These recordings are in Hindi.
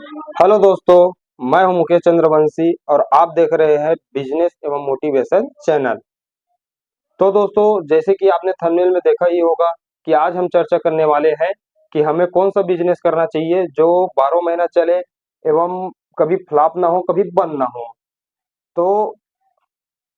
हेलो दोस्तों, मैं हूं मुकेश चंद्रवंशी और आप देख रहे हैं बिजनेस एवं मोटिवेशन चैनल। तो दोस्तों, जैसे कि आपने थंबनेल में देखा ही होगा कि आज हम चर्चा करने वाले हैं कि हमें कौन सा बिजनेस करना चाहिए जो 12 महीना चले एवं कभी फ्लॉप ना हो, कभी बंद ना हो। तो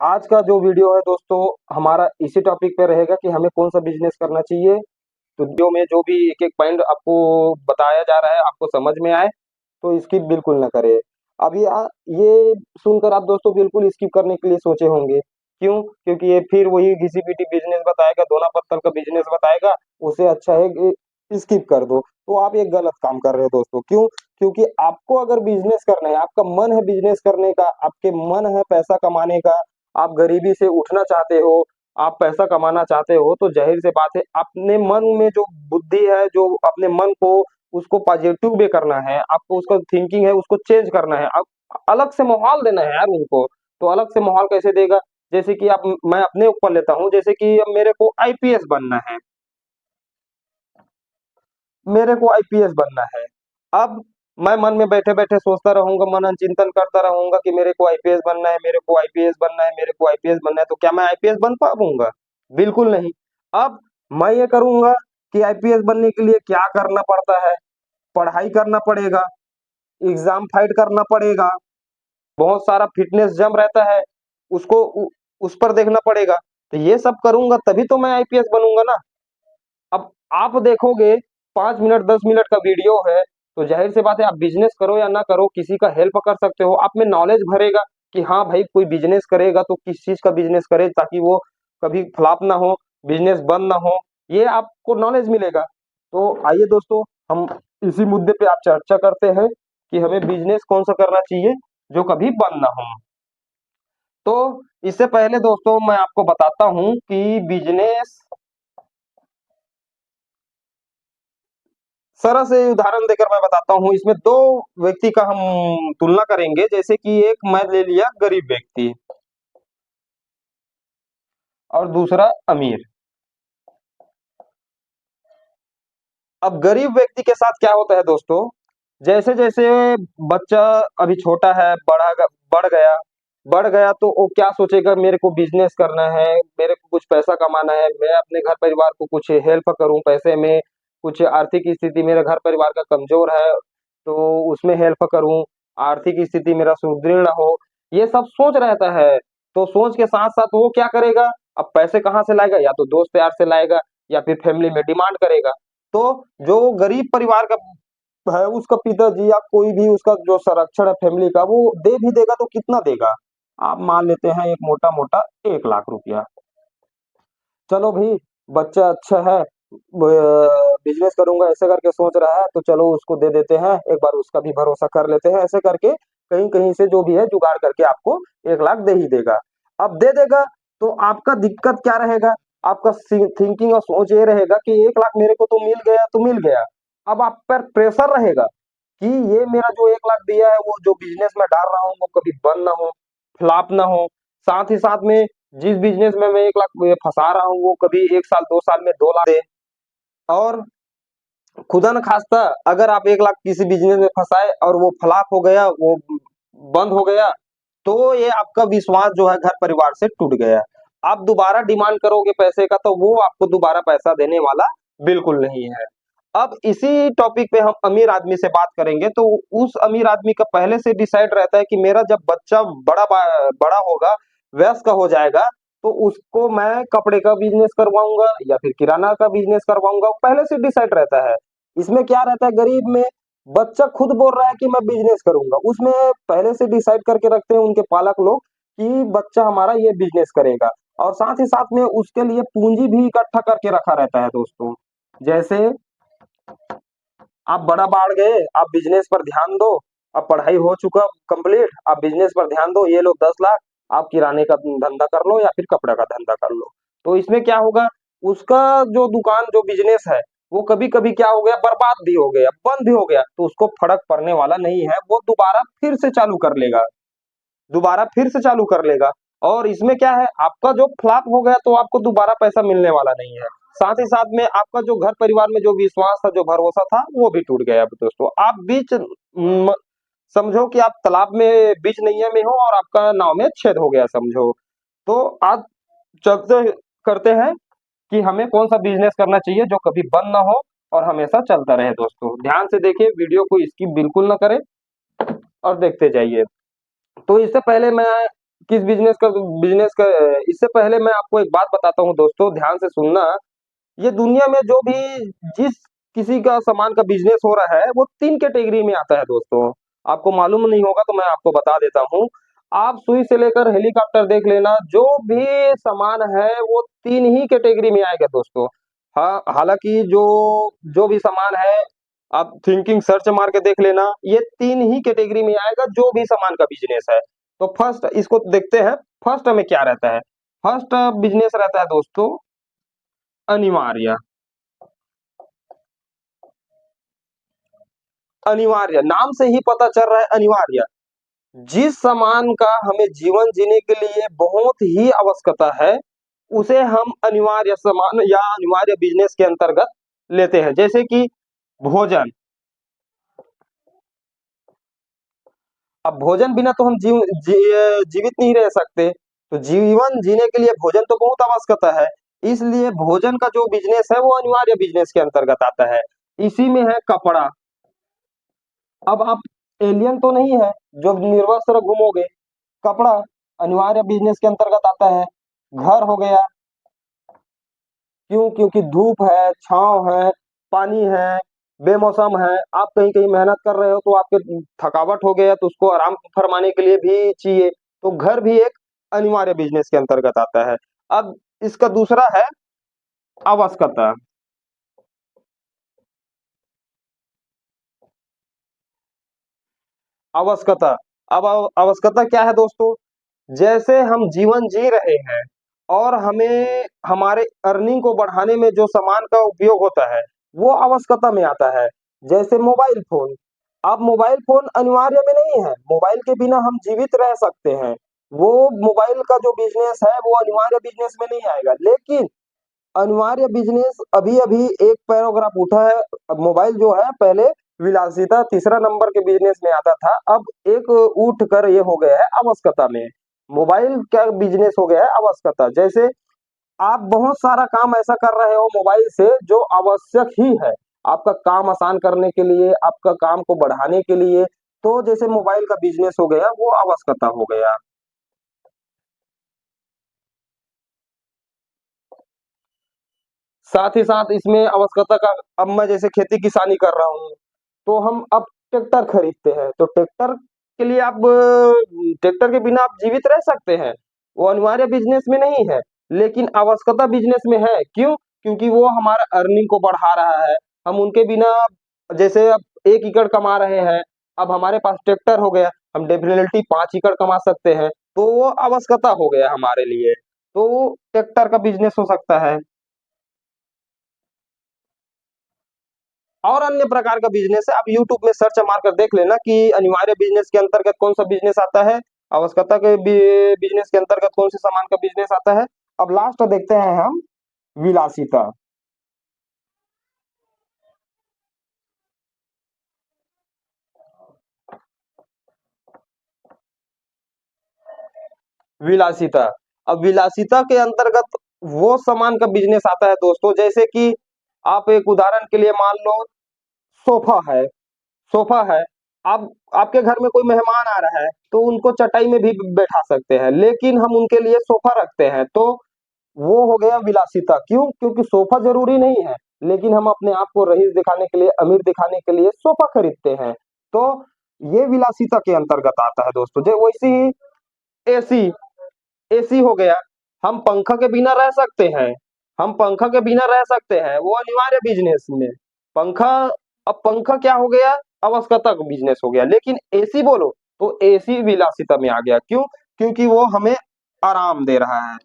आज का जो वीडियो है दोस्तों, हमारा इसी टॉपिक पे रहेगा कि हमें कौन सा बिजनेस करना चाहिए। तो वीडियो में जो भी एक एक पॉइंट आपको बताया जा रहा है, आपको समझ में आए तो स्किप बिल्कुल ना करें। अब ये सुनकर आप दोस्तों बिल्कुल स्किप करने के लिए सोचे होंगे। क्यों? क्योंकि ये फिर वही घिसी-पिटी बिज़नेस बताएगा, दोना पत्तल का बिज़नेस बताएगा, उससे अच्छा है कि स्किप कर दो। तो आप ये गलत काम कर रहे हो दोस्तों। क्यों? क्योंकि आपको अगर बिज़नेस करना है, आपका मन है बिज़नेस करने का, आपके मन है पैसा कमाने का, आप गरीबी से उठना चाहते हो, आप पैसा कमाना चाहते हो, तो ज़ाहिर-सी बात है अपने मन में जो बुद्धि है, जो अपने मन को उसको पॉजिटिव वे करना है, आपको उसका थिंकिंग है उसको चेंज करना है। अब अलग से माहौल देना है यार उनको। तो अलग से माहौल कैसे देगा? जैसे कि अब मैं अपने ऊपर लेता हूँ, जैसे कि अब मेरे को आईपीएस बनना है, मेरे को आईपीएस बनना है। अब मैं मन में बैठे-बैठे सोचता रहूँगा, मनन चिंतन करता रहूँगा कि मेरे को आईपीएस बनना है, मेरे को आईपीएस बनना है, मेरे को आईपीएस बनना है, तो क्या मैं आईपीएस बन पाऊँगा? बिल्कुल नहीं। अब मैं ये करूँगा कि आईपीएस बनने के लिए क्या करना पड़ता है? पढ़ाई करना पड़ेगा, एग्ज़ाम फाइट करना पड़ेगा, बहुत सारा फिटनेस जम रहता है, उसको उस पर देखना पड़ेगा। तो ये सब करूँगा तभी तो मैं आईपीएस बनूँगा ना। अब आप देखोगे 5 मिनट 10 मिनट का वीडियो है, तो ज़ाहिर-सी बात है आप बिज़नेस करो या ना करो, किसी का हेल्प कर सकते हो। आप में नॉलेज भरेगा कि हाँ भाई कोई बिज़नेस करेगा तो किस चीज़ का बिज़नेस करे ताकि वो कभी फ्लॉप ना हो, बिज़नेस बंद ना हो, ये आपको नॉलेज मिलेगा। तो आइए दोस्तों, हम इसी मुद्दे पे आज चर्चा करते हैं कि हमें बिज़नेस कौन-सा करना चाहिए, जो कभी बंद ना हो। तो इससे पहले दोस्तों मैं आपको बताता हूँ कि बिज़नेस सरल से उदाहरण देकर मैं बताता हूँ, इसमें 2 व्यक्ति का हम तुलना करेंगे, जैसे कि एक मैं ले लिया गरीब व्यक्ति और दूसरा अमीर। अब गरीब व्यक्ति के साथ क्या होता है दोस्तों, जैसे-जैसे बच्चा अभी छोटा है, बढ़ गया तो वो क्या सोचेगा मेरे को बिज़नेस करना है, मेरे को कुछ पैसा कमाना है, मैं अपने घर परिवार को कुछ हेल्प करूँ पैसे में, कुछ आर्थिक स्थिति मेरे घर परिवार का कमज़ोर है, तो उसमें हेल्प करूँ, आर्थिक स्थिति मेरा सुदृढ़ हो, ये सब सोच रहता है। तो सोच के साथ-साथ वो क्या करेगा, अब पैसे कहाँ से लाएगा, या तो दोस्त यार से लाएगा या फिर फैमिली में डिमांड करेगा। तो जो गरीब परिवार का है उसका पिताजी या कोई भी उसका जो संरक्षण है फैमिली का वो दे भी देगा तो कितना देगा? आप मान लेते हैं एक मोटा-मोटा 1 लाख रुपया। चलो भई बच्चा अच्छा है, बिज़नेस करूँगा ऐसे करके सोच रहा है तो चलो उसको दे देते हैं, एक बार उसका भी भरोसा कर लेते हैं, ऐसे करके कहीं-कहीं से जो भी है जुगाड़ करके आपको 1 लाख दे ही देगा। अब दे देगा तो आपका दिक्कत क्या रहेगा? आपका थिंकिंग और सोच ये रहेगा कि 1 लाख मेरे को तो मिल गया तो मिल गया। अब आप पर प्रेशर रहेगा कि ये मेरा जो 1 लाख दिया है वो जो बिज़नेस मैं डाल रहा हूँ वो कभी बंद ना हो, फ्लॉप ना हो। साथ ही साथ में जिस बिज़नेस में मैं 1 लाख फँसा रहा हूँ वो कभी 1 साल 2 साल में 2 लाख दे। और खुदा न खास्ता अगर आप 1 लाख किसी बिज़नेस में फँसाए और वो फ्लॉप हो गया, वो बंद हो गया, तो ये आपका विश्वास जो है घर परिवार से टूट गया। आप दोबारा डिमांड करोगे पैसे का तो वो आपको दोबारा पैसा देने वाला बिल्कुल नहीं है। अब इसी टॉपिक पे हम अमीर आदमी से बात करेंगे तो उस अमीर आदमी का पहले से डिसाइड रहता है कि मेरा जब बच्चा बड़ा होगा, वयस्क हो जाएगा, तो उसको मैं कपड़े का बिज़नेस करवाऊँगा या फिर किराना का बिज़नेस करवाऊँगा, पहले से डिसाइड रहता है। इसमें क्या रहता है गरीब में, बच्चा खुद बोल रहा है कि मैं बिज़नेस करूँगा, उसमें पहले से डिसाइड करके रखते हैं उनके पालक लोग कि बच्चा हमारा ये बिज़नेस करेगा और साथ ही साथ में उसके लिए पूँजी भी इकट्ठा करके रखा रहता है दोस्तों। जैसे आप बड़ा बाढ़ गए, आप बिज़नेस पर ध्यान दो, अब पढ़ाई हो चुका कंप्लीट, आप बिज़नेस पर ध्यान दो, ये लो 10 लाख, आप किराने का धंधा कर लो या फिर कपड़े का धंधा कर लो। तो इसमें क्या होगा, उसका जो दुकान जो बिज़नेस है, वो कभी-कभी क्या हो गया बर्बाद भी हो गया, बंद भी हो गया, तो उसको फ़र्क पड़ने वाला नहीं है, वो दोबारा फिर से चालू कर लेगा। दोबारा फिर से चालू कर लेगा और इसमें क्या है आपका जो फ्लॉप हो गया तो आपको दोबारा पैसा मिलने वाला नहीं है। साथ ही साथ में आपका जो घर परिवार में जो विश्वास था, जो भरोसा था, वो भी टूट गया दोस्तों। आप बीच म, समझो कि आप तालाब में बीच नैया में हो और आपका नाव में छेद हो गया समझो। तो आज चलते करते हैं कि हमें कौन सा बिजनेस करना चाहिए जो कभी बंद ना हो और हमेशा चलता रहे दोस्तों। ध्यान से देखिए, वीडियो को स्किप बिल्कुल ना करें और देखते जाइए। तो इससे पहले मैं किस इससे पहले मैं आपको एक बात बताता हूँ दोस्तों, ध्यान से सुनना। ये दुनिया में जो भी जिस किसी का सामान का बिजनेस हो रहा है वो 3 कैटेगरी में आता है दोस्तों। आपको मालूम नहीं होगा तो मैं आपको बता देता हूँ। आप सुई से लेकर हेलीकॉप्टर देख लेना, जो भी सामान है वो 3 ही कैटेगरी में आएगा दोस्तों। हाँ, हालाँकि जो जो भी सामान है, आप थिंकिंग सर्च मार के देख लेना, ये 3 ही कैटेगरी में आएगा जो भी सामान का बिजनेस है। तो फर्स्ट इसको देखते हैं, फर्स्ट में क्या रहता है? फर्स्ट बिजनेस रहता है दोस्तों अनिवार्य। अनिवार्य नाम से ही पता चल रहा है अनिवार्य। जिस सामान का हमें जीवन जीने के लिए बहुत ही आवश्यकता है, उसे हम अनिवार्य सामान या अनिवार्य बिजनेस के अंतर्गत लेते हैं। जैसे कि भोजन। अब भोजन बिना तो हम जीवित नहीं रह सकते। तो जीवन जीने के लिए भोजन तो बहुत आवश्यकता है। इसलिए भोजन का जो बिजनेस है वो अनिवार्य बिजनेस के अंतर्गत आता है। इसी में है कपड़ा। अब आप एलियन तो नहीं है जो निर्वस्त्र घूमोगे। कपड़ा अनिवार्य बिजनेस के अंतर्गत आता है। घर हो गया, क्यों? क्योंकि धूप है, छांव है, पानी है, बेमौसम है, आप कहीं कहीं मेहनत कर रहे हो तो आपके थकावट हो गया तो उसको आराम फरमाने के लिए भी चाहिए। तो घर भी एक अनिवार्य बिजनेस के अंतर्गत आता है। अब इसका दूसरा है आवश्यकता। आवश्यकता। अब आवश्यकता क्या है दोस्तों? जैसे हम जीवन जी रहे हैं और हमें हमारे अर्निंग को बढ़ाने में जो सामान का उपयोग होता है वो आवश्यकता में आता है। जैसे मोबाइल फोन। अब मोबाइल फोन अनिवार्य में नहीं है, मोबाइल के बिना हम जीवित रह सकते हैं। वो मोबाइल का जो बिजनेस है वो अनिवार्य बिजनेस में नहीं आएगा, लेकिन अनिवार्य बिजनेस अभी अभी एक पैराग्राफ उठा है। अब मोबाइल जो है पहले विलासिता तीसरा नंबर के बिजनेस में आता था, अब एक उठ कर ये हो गया है आवश्यकता में। मोबाइल क्या बिजनेस हो गया है आवश्यकता। जैसे आप बहुत सारा काम ऐसा कर रहे हो मोबाइल से जो आवश्यक ही है, आपका काम आसान करने के लिए, आपका काम को बढ़ाने के लिए। तो जैसे मोबाइल का बिजनेस हो गया वो आवश्यकता हो गया। साथ ही साथ इसमें आवश्यकता का, अब मैं जैसे खेती किसानी कर रहा हूँ तो हम अब ट्रैक्टर खरीदते हैं। तो ट्रैक्टर के लिए आप ट्रैक्टर के बिना आप जीवित रह सकते हैं, वो अनिवार्य बिजनेस में नहीं है, लेकिन आवश्यकता बिजनेस में है। क्यों? क्योंकि वो हमारा अर्निंग को बढ़ा रहा है। हम उनके बिना, जैसे अब 1 एकड़ कमा रहे हैं, अब हमारे पास ट्रैक्टर हो गया, हम डेफिनेटली 5 एकड़ कमा सकते हैं। तो वो आवश्यकता हो गया हमारे लिए। तो ट्रैक्टर का बिजनेस हो सकता है। और अन्य प्रकार का बिजनेस है, आप यूट्यूब में सर्च मार कर देख लेना कि अनिवार्य बिजनेस के अंतर्गत कौन सा बिजनेस आता है, आवश्यकता के बिजनेस के अंतर्गत कौन से सामान का बिजनेस आता है। अब लास्ट देखते हैं हम विलासिता। विलासिता। अब विलासिता के अंतर्गत वो सामान का बिजनेस आता है दोस्तों, जैसे कि आप एक उदाहरण के लिए मान लो, सोफा है। सोफा है, आप आपके घर में कोई मेहमान आ रहा है तो उनको चटाई में भी बैठा सकते हैं, लेकिन हम उनके लिए सोफा रखते हैं। तो वो हो गया विलासिता। क्यों? क्योंकि सोफा जरूरी नहीं है, लेकिन हम अपने आप को रईस दिखाने के लिए, अमीर दिखाने के लिए सोफा खरीदते हैं। तो ये विलासिता के अंतर्गत आता है दोस्तों। जो वैसे ही एसी। एसी हो गया, हम पंखा के बिना रह सकते हैं। हम पंखा के बिना रह सकते हैं, वो अनिवार्य बिजनेस में। पंखा। अब पंखा क्या हो गया? आवश्यकता का बिजनेस हो गया। लेकिन एसी बोलो तो एसी विलासिता में आ गया। क्यों? क्योंकि वो हमें आराम दे रहा है,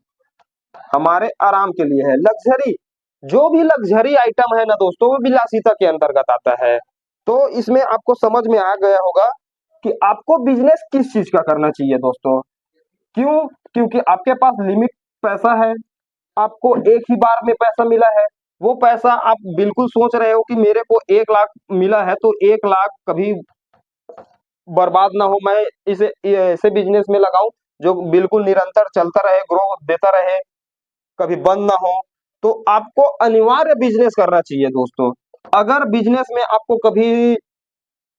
हमारे आराम के लिए है। लग्जरी, जो भी लग्जरी आइटम है ना दोस्तों, वो विलासिता के अंतर्गत आता है। तो इसमें आपको समझ में आ गया होगा कि आपको बिजनेस किस चीज का करना चाहिए दोस्तों। क्यों? क्योंकि आपके पास लिमिट पैसा है, आपको एक ही बार में पैसा मिला है। वो पैसा आप बिल्कुल सोच रहे हो कि मेरे को 1 लाख मिला है तो 1 लाख कभी बर्बाद ना हो, मैं इसे ऐसे बिज़नेस में लगाऊँ जो बिल्कुल निरंतर चलता रहे, ग्रो देता रहे, कभी बंद ना हो। तो आपको अनिवार्य बिज़नेस करना चाहिए दोस्तों। अगर बिज़नेस में आपको कभी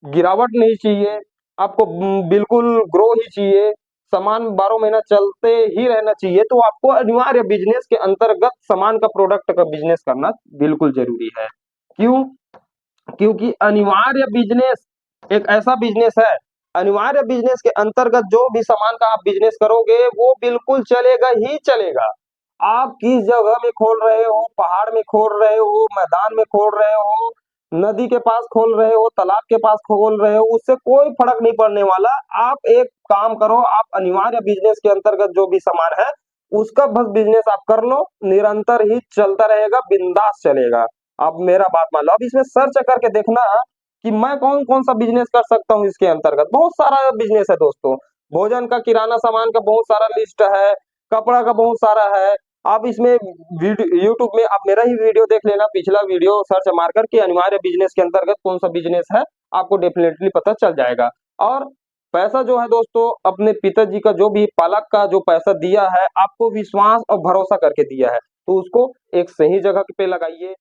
गिरावट नहीं चाहिए, आपको बिल्कुल ग्रो ही चाहिए, सामान 12 महीना चलते ही रहना चाहिए, तो आपको अनिवार्य बिज़नेस के अंतर्गत सामान का प्रोडक्ट का बिज़नेस करना बिल्कुल ज़रूरी है। क्यों? क्योंकि अनिवार्य बिज़नेस एक ऐसा बिज़नेस है, अनिवार्य बिज़नेस के अंतर्गत जो भी सामान का आप बिज़नेस करोगे, वो बिल्कुल चलेगा ही चलेगा। आप किस जगह में खोल रहे हो, पहाड़ में खोल रहे हो, मैदान में खोल रहे हो, नदी के पास खोल रहे हो, तालाब के पास खोल रहे हो, उससे कोई फ़र्क नहीं पड़ने वाला। आप एक काम करो, आप अनिवार्य बिज़नेस के अंतर्गत जो भी सामान है, उसका बस बिज़नेस आप कर लो, निरंतर ही चलता रहेगा, बिंदास चलेगा। आप मेरा बात मान लो। अब इसमें सर्च करके देखना कि मैं कौन-कौन सा बिज़नेस कर सकता हूँ इसके अंतर्गत। बहुत सारा बिज़नेस है दोस्तों। भोजन का, किराना सामान का बहुत सारा लिस्ट है, कपड़ा का बहुत सारा है। आप इसमें यूट्यूब में आप मेरा ही वीडियो देख लेना, पिछला वीडियो सर्च मार कर के अनिवार्य बिज़नेस के अंतर्गत कौन-सा बिज़नेस है, आपको डेफ़िनेटली पता चल जाएगा। और पैसा जो है दोस्तों, अपने पिताजी का जो भी पालक का जो पैसा दिया है, आपको विश्वास और भरोसा करके दिया है, तो उसको एक सही जगह पे लगाइए।